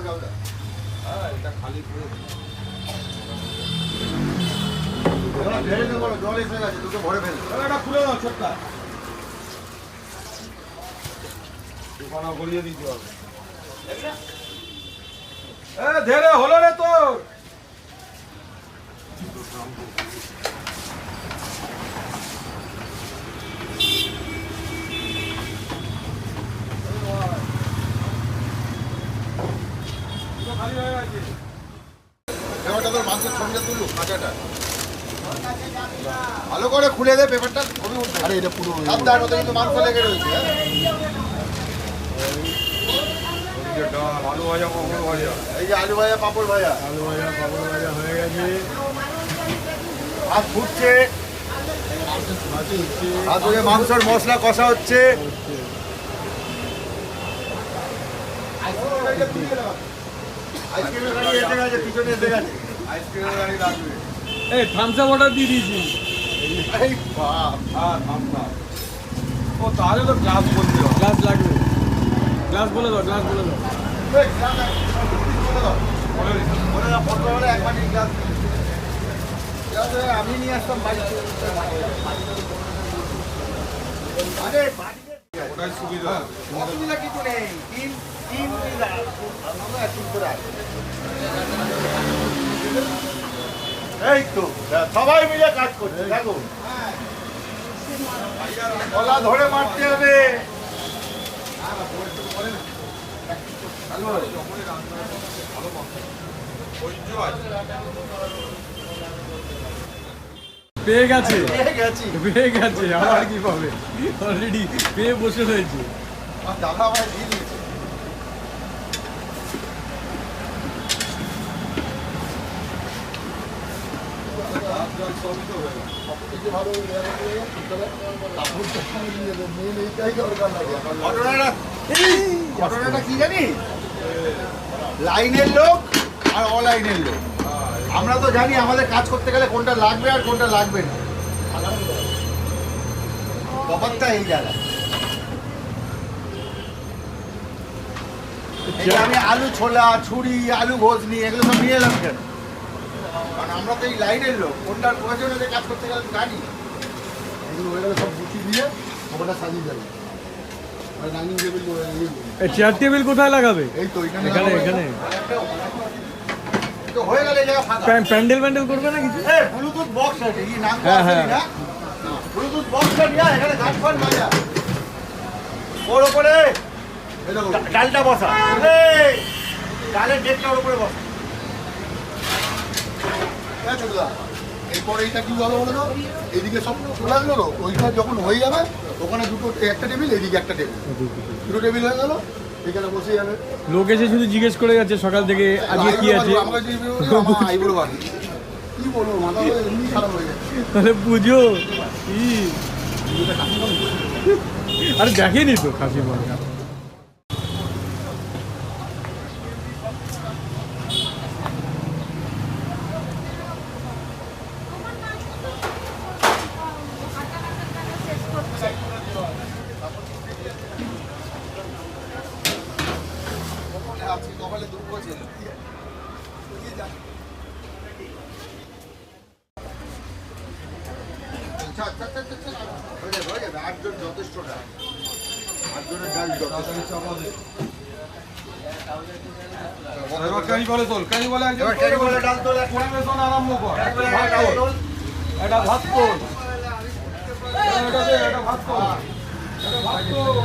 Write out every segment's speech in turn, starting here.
এটা খালি করে জল এসে গেছে, দুটো ভরে ফেল। এটা খুলে দাও ছোটটা, দোকানে গলিয়ে দিতে হবে। ধেরে হলো রে তোর। পেপারটা তোর মাংসের ছবিটা তুলু, কাঁচাটা ভালো করে খুলে দে পেপারটা, ছবি উঠবে। আরে এটা পুরো সাবধান, ওদের কিন্তু মাংস লেগে রয়েছে। আলু ভাজা, পাঁপড় ভাজা, এই যে আলু ভাজা, পাঁপড় ভাজা, আলু ভাজা, পাঁপড় ভাজা হয়ে গেছে। ভাত ফুটছে, ভাত হয়ে মাংসের মশলা কষা হচ্ছে। আইসক্রিমের গাড়ি এসে গেছে, পিছনে এসে গেছে। আইসক্রিমের গাড়ি লাগবে। এই থামস আপ অর্ডার দিয়ে দিয়েছি। এই বাপ, ও তাহলে তো গ্লাস বলতে হবে। গ্লাস লাগবে, গ্লাস বলে দাও, গ্লাস বলে দাও। এই গ্লাস বলে দাও, বলে দাও, 15 হলে এক বাটি গ্লাস। আমি নিয়ে আসতাম বাড়িতে। আরে বাড়িতে ওটাই সুবিধা। অসুবিধা কিছু নেই, তিন এই তো সবাই মিলে কাজ করছে। দেখো গলা ধরে মারতে হবে। পেয়ে গেছে, গেছি পেয়ে গেছে, আবার কি পাবে, অলরেডি পেয়ে বসে রয়েছে। দাদা ভাই দিয়ে দিয়েছে। ঘটনাটা কি জানি, লাইনের লোক আর অলাইনের লোক। আমরা তো জানি আমাদের কাজ করতে গেলে কোনটা লাগবে আর কোনটা লাগবে না। ব্যাপারটা এই জায়গায় আমি আলু ছোলা, ছুরি, আলু ঘোষনি এগুলো সব নিয়ে এলাম কেন? কারণ আমরা তো এই লাইনের লোক, কোনটার প্রয়োজন হলে কাজ করতে গেলে জানি। এগুলো হয়ে গেলে সব গুছিয়ে দিয়ে ওটা সাজিয়ে যাবে। ডাইনিং টেবিল, চেয়ার টেবিল কোথায় লাগাবে? এই তো এখানে এখানে, এখানে তো হয়ে গেলে এই জায়গা ফাঁকা। প্যান্ডেল প্যান্ডেল করবে না কিছু? ব্লুটুথ বক্স আছে, এই নাম হ্যাঁ, হ্যাঁ। না ব্লুটুথ বক্সটা নিয়ে এখানে গাছ ফান বাজা। ওর উপরে ডালটা বসা, ডালের ডেকটার উপরে বসা। ছোটদা এরপরে এইটা কি হলো বলো তো, এইদিকে সব চলে আসলো তো, ওইটা যখন হয়ে যাবে ওখানে দুটো, একটা টেবিল, এইদিকে একটা টেবিল, দুটো টেবিল হয়ে গেল, এখানে বসে যাবে। লোক এসে শুধু জিজ্ঞেস করে যাচ্ছে সকাল থেকে আজকে কি আছে। আইবুড়ো বাড়ি কি বলবো, মাথা এমনি খারাপ হয়ে যাচ্ছে। তাহলে পুজো কি, আরে দেখেনি তো খাসি বলে। কপালে দুঃখ ছিল। আটজন যথেষ্ট না, আটজনের ডাল যথেষ্ট। এবার কারি বলে তোল, কারি বলে একজন ডাল তোল, পরিবেশন আরম্ভ কর। এটা ভাত তোল, এটা দে, এটা ভাত তোল, এটা ভাত তোল।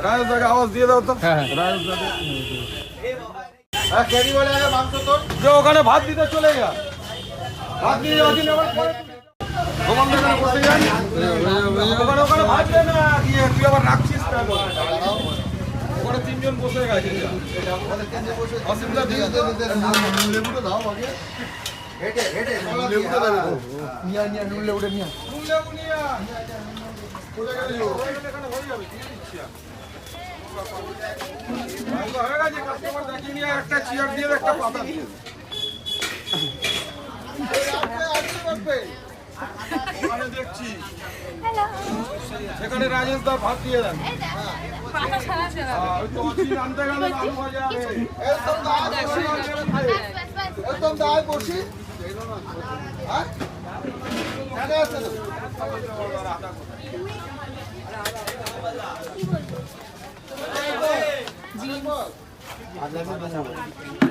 রায়েশ দাকে আওয়াজ দিয়ে দাও তো। হ্যাঁ, রায়েশ দাকে ক্যারি বলে আগে মাংস তোল। যে ওখানে ভাত দিতে চলে যা, ভাত দিয়ে যাওয়ার জন্য আবার পরে দোকান দোকানে বসে যান। ওখানে ওখানে ভাত দে না, দিয়ে তুই আবার রাখছিস না। ওখানে তিনজন বসে গেছে, অসুবিধা দিয়ে লেবুটা দাও আগে, হেঁটে হেঁটে লেবুটা দেবে। নিয়া নিয়া নুন লেবুটা নিয়া। কোথায় গেলি ও? এখানে হয়ে যাবে, দিয়ে দিচ্ছি আমি। হয়ে গেছে, কাস্টমার দেখিয়ে নিয়ে একটা চেয়ার দিয়ে একটা পাতা দিয়ে। ওখানে দেখছি হ্যালো সেখানে রাজেশ দা ভাত দিয়ে দেন পাতা সারা সারা ওই তো অচিন আনতে গেল আলু ভাজা একদম দায় করছি হ্যাঁ এখানে আছে তো।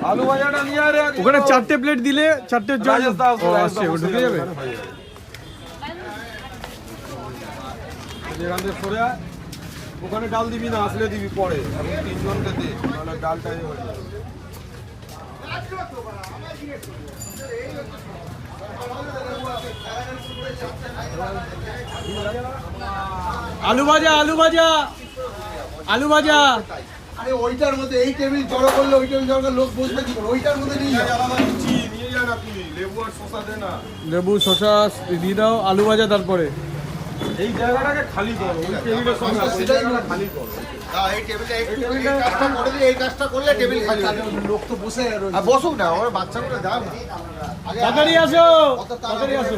আলু ভাজাটা নিয়ে আরে ওখানে 4টে প্লেট দিলে 4টের জল রাজেশ দা ও আসছে ও ঢুকে যাবে যেখান থেকে সরে আয়, ওখানে ডাল দিবি না আসলে দিবি পরে এখন 3 জনকে দে নাহলে ডালটা হয়ে যাবে আলু ভাজা আলু ভাজা আলু ভাজা আরে ওইটার মধ্যে এই টেবিল জড়ো করলে ওই টেবিল জড়ো করলে লোক বসবে কি করে ওইটার মধ্যে নিয়ে যাও। আলাদা দিচ্ছি নিয়ে যা না তুমি লেবু আর শসা দে না লেবু শসা দিয়ে দাও আলু ভাজা তারপরে এই জায়গাটাকে খালি করো ওই টেবিলের সঙ্গে আমি তো ওই সেটাই জায়গাটা খালি করো এই টেবিলটা একটু এই কাজটা করে দিলে এই কাজটা করলে টেবিল খালি হবে লোক তো বসে রয়েছে আর বসুক না ওরা বাচ্চাগুলো দাও না আগে তাড়াতাড়ি আসো অত তাড়াতাড়ি আসো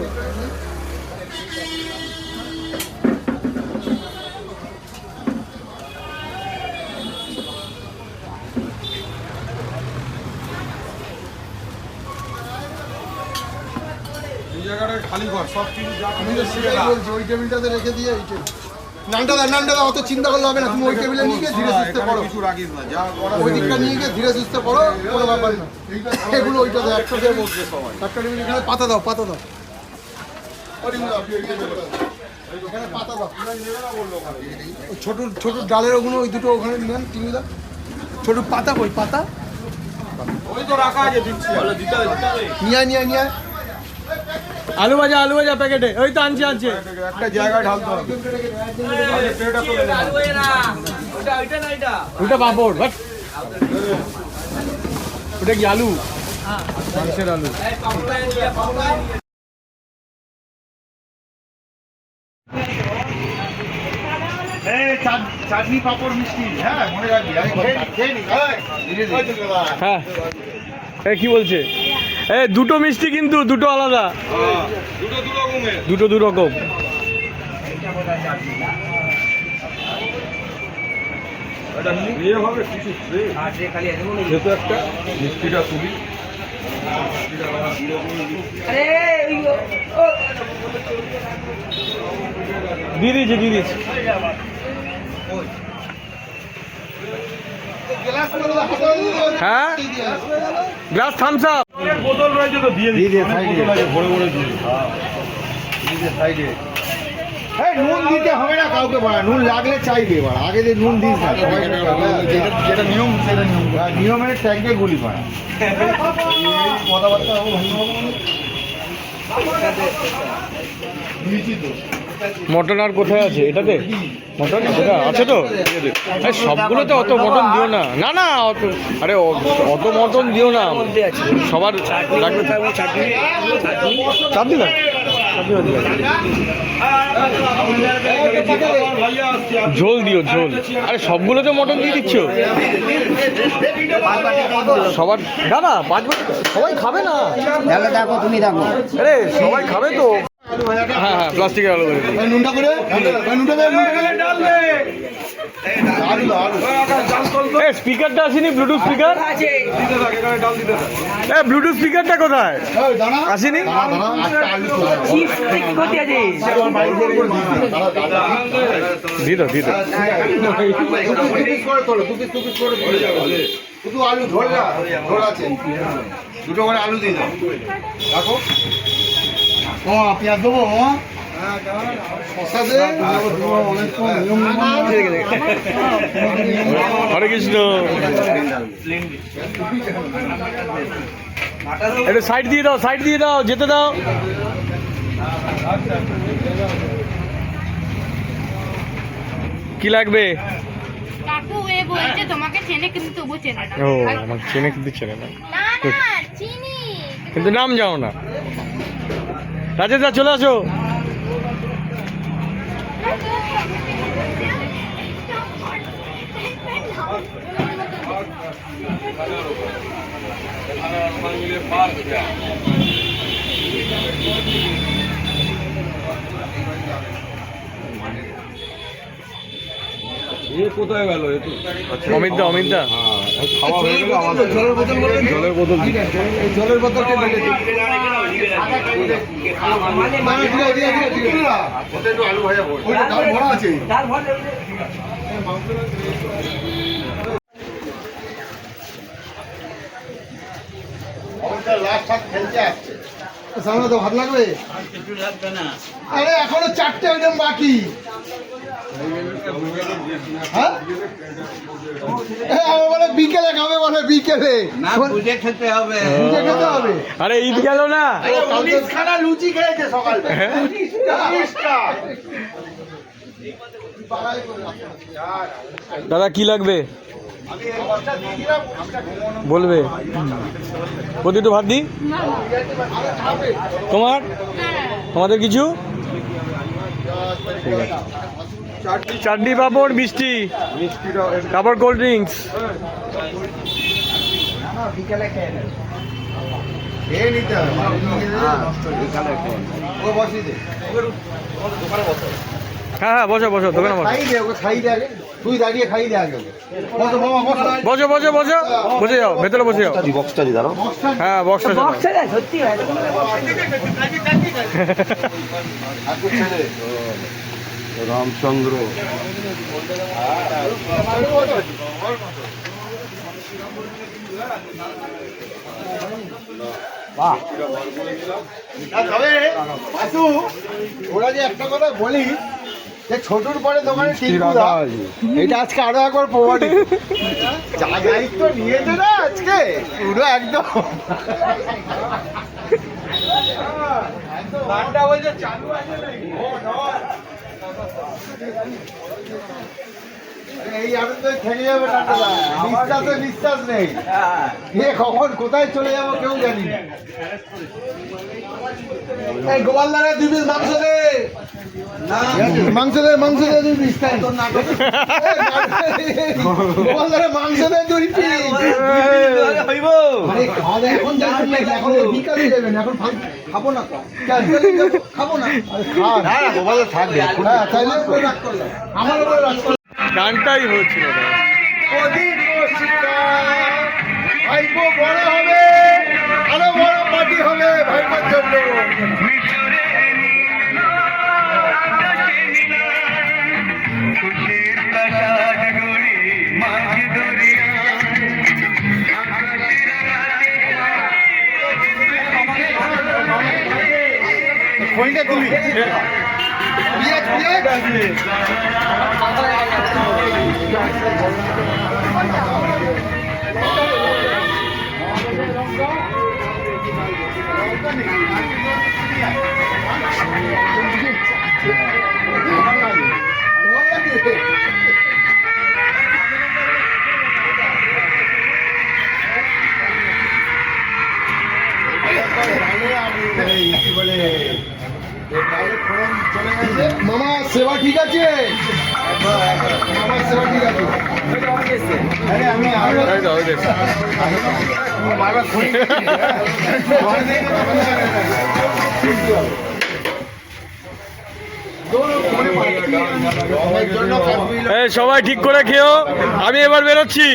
এই জায়গাটাকে খালি কর সব কিছু যা আমি তো সেটাই বলছি ওই টেবিলটাতে রেখে দিয়ে এই টেবিল নানটা দা অত চিন্তা করলে হবে না তুমি ওই টেবিলে নিয়ে গিয়ে ধীরে সুস্থে পড়ো কিছু রাখিস না যা করার ওই দিকটা নিয়ে গিয়ে ধীরে সুস্থে পড়ো কোনো ব্যাপার না এগুলো ওইটাতে একসাথে বসবে সবাই একটা টেবিল এখানে পাতা দাও এখানে পাতা দাও ওই ছোট ছোট ডালের ওগুলো ওই দুটো ওখানে নেন টিভি দাও ছোট পাতা কই পাতা ওই তো রাখা আছে দিচ্ছি বলে দিতে হবে নিয়ে আয়। আলু ভাজা প্যাকেটে ওই তো আনছে একটা জায়গায় ঢালতে হবে আগে ট্রেটা তুলে নে। ওটা পাপড় বাট ওটা কি আলু মাংসের আলু চাটনি পাপড় মিষ্টি হ্যাঁ মনে রাখবি খেয়ে নি হ্যাঁ এ কি বলছে এ দুটো মিষ্টি কিন্তু দুটো আলাদা হ্যাঁ, দুটো দু রকমের দুটো দু রকম এটা ইয়ে হবে কিছু যেহেতু একটা মিষ্টিটা তুলি দিয়ে দিয়েছি হ্যাঁ গ্লাস থামস আপ বোতল রয়েছে তো দিয়ে দিই বোতল আছে ভরে ভরে দিয়ে দিই। সাইডে হ্যাঁ নুন দিতে হবে না কাউকে বলা নুন লাগলে চাইবে বলা আগে যে নুন দিস না সবাই যেটা নিয়ম সেটা নিয়ম নিয়মের ট্যাঙ্কে গুলি করা কথাবার্তা মটন আর কোথায় আছে এটাতে মটন এটা আছে তো আরে সবগুলোতে অত মটন দিও না না না অত আরে অত মটন দিও না সবার লাগবে চাটনি না ঝোল দিও ঝোল আরে সবগুলোতে মটন দিয়ে দিচ্ছ সবার দাদা 5 সবাই খাবে না দেখো তুমি দেখো আরে সবাই খাবে তো হ্যাঁ প্লাস্টিকের আলু করে নুনটা করে নুনটা দে আলু দাও আলু এ স্পিকারটা আসেনি ব্লুটুথ স্পিকার দিতে থাক এখানে ডাল দিতে থাক এ ব্লুটুথ স্পিকারটা কোথায় এই দাঁড়া আসেনি দাঁড়া একটা আলু চলে দিয়ে দাও শুধু আলু ঝোল না ঝোল আছে দুটো করে আলু দিয়ে দাও রাখো ও পেঁয়াজ দেবো শসা দে অনেক নিয়ম হরে কৃষ্ণ একটু সাইড দিয়ে দাও যেতে দাও কি লাগবে কাকু এ বলছে তোমাকে চেনে কিন্তু তবু চেনে না ও আমার চেনে কিন্তু চেনে না না চিনি কিন্তু নাম জানো না রাজেশ দা চলে আসো কোথায় গেল? অমিত দা খাওয়া হয়ে গেল আমাদের। জলের বোতল বললেন? জলের বোতল দিন। এই জলের বোতলটা বেঁধে দিন। ওটা একটু আলু ভাজা ভরো। ওইটা ডাল ভরা আছে। লাস্ট হাত খেলতে আসছে। সামনে তো ভাত লাগবে? আরে এখনো 4টে আইটেম বাকি। হ্যাঁ? বলে বিকেলে খাবে, বলে বিকেলে। বুঝে খেতে হবে। বুঝে খেতে হবে। আরে ঈদ গেল না? খানা লুচি খেয়েছে সকালে। দাদা কি লাগবে বলবে? প্রতি একটু ভাত দিই। তোমাদের কিছু? চাটনি পাঁপড় মিষ্টি, তারপর কোল্ড ড্রিঙ্কস। খেয়ে নিতে হবে। ও বসিয়ে দে। হ্যাঁ বসো দোকানে খাই দে, ওকে খাই দে আগে। তুই দাঁড়িয়ে খাই দে আগে। বসো মামা, বসো। বসে যাও, ভেতরে বসে যাও। বক্সটা দি দাঁড়াও। হ্যাঁ বক্সটা রামচন্দ্র। তবে আসু, ওরা যে একটা কথা বলি যে ছোটুর পরে দোকানে টিঙ্কুদা, এটা আজকে আরো একবার প্রমাণিত। যা দায়িত্ব নিয়েছে না আজকে পুরো একদম। গানটা বলছে চালু আছে নাকি? এই আনন্দ থেকে যাবে টাটা। নিঃশ্বাস নেই। এ কখন কোথায় চলে যাবো কেউ জানি না। এই গোপালদারে 2 পিস মাংস দে। মাংস দে 2 পিস। গোপালদারে মাংস দে 2 পিস। আরে খাওয়া এখন যাচ্ছেন নাকি? এখন তো বিকালে যাবেন। এখন খাবো না তো। খাবো না। আরে খা না, গোপালদার থাকবে। হ্যাঁ তাইলে আমার উপরে রাগ করলে গানটাই হচ্ছিল না। ভাইপো বড় হবে, আরো বড় পার্টি হবে ভাইপোর জন্য। খইটা তুলি মামা সেবা ঠিক আছে? মামার সেবা ঠিক আছে? আরে আমি এই সবাই ঠিক করে খেও, আমি এবার বেরোচ্ছি।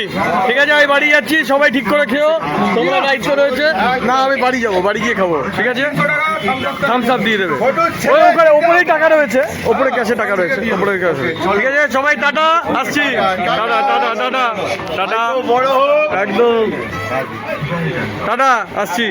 ঠিক আছে, আমি বাড়ি যাচ্ছি। সবাই ঠিক করে খেও, তোমরা দায়িত্ব রয়েছে। না আমি বাড়ি যাবো, বাড়ি গিয়ে খাবো। ঠিক আছে, থামস আপ দিয়ে দেবে। ওই ওখানে ওপরেই টাকা রয়েছে, ওপরে ক্যাশে টাকা রয়েছে, ওপরে ক্যাশে। ঠিক আছে সবাই টাটা, আসছি। টাটা টাটা টাটা টাটা, বড় হোক একদম টাটা, আসছি।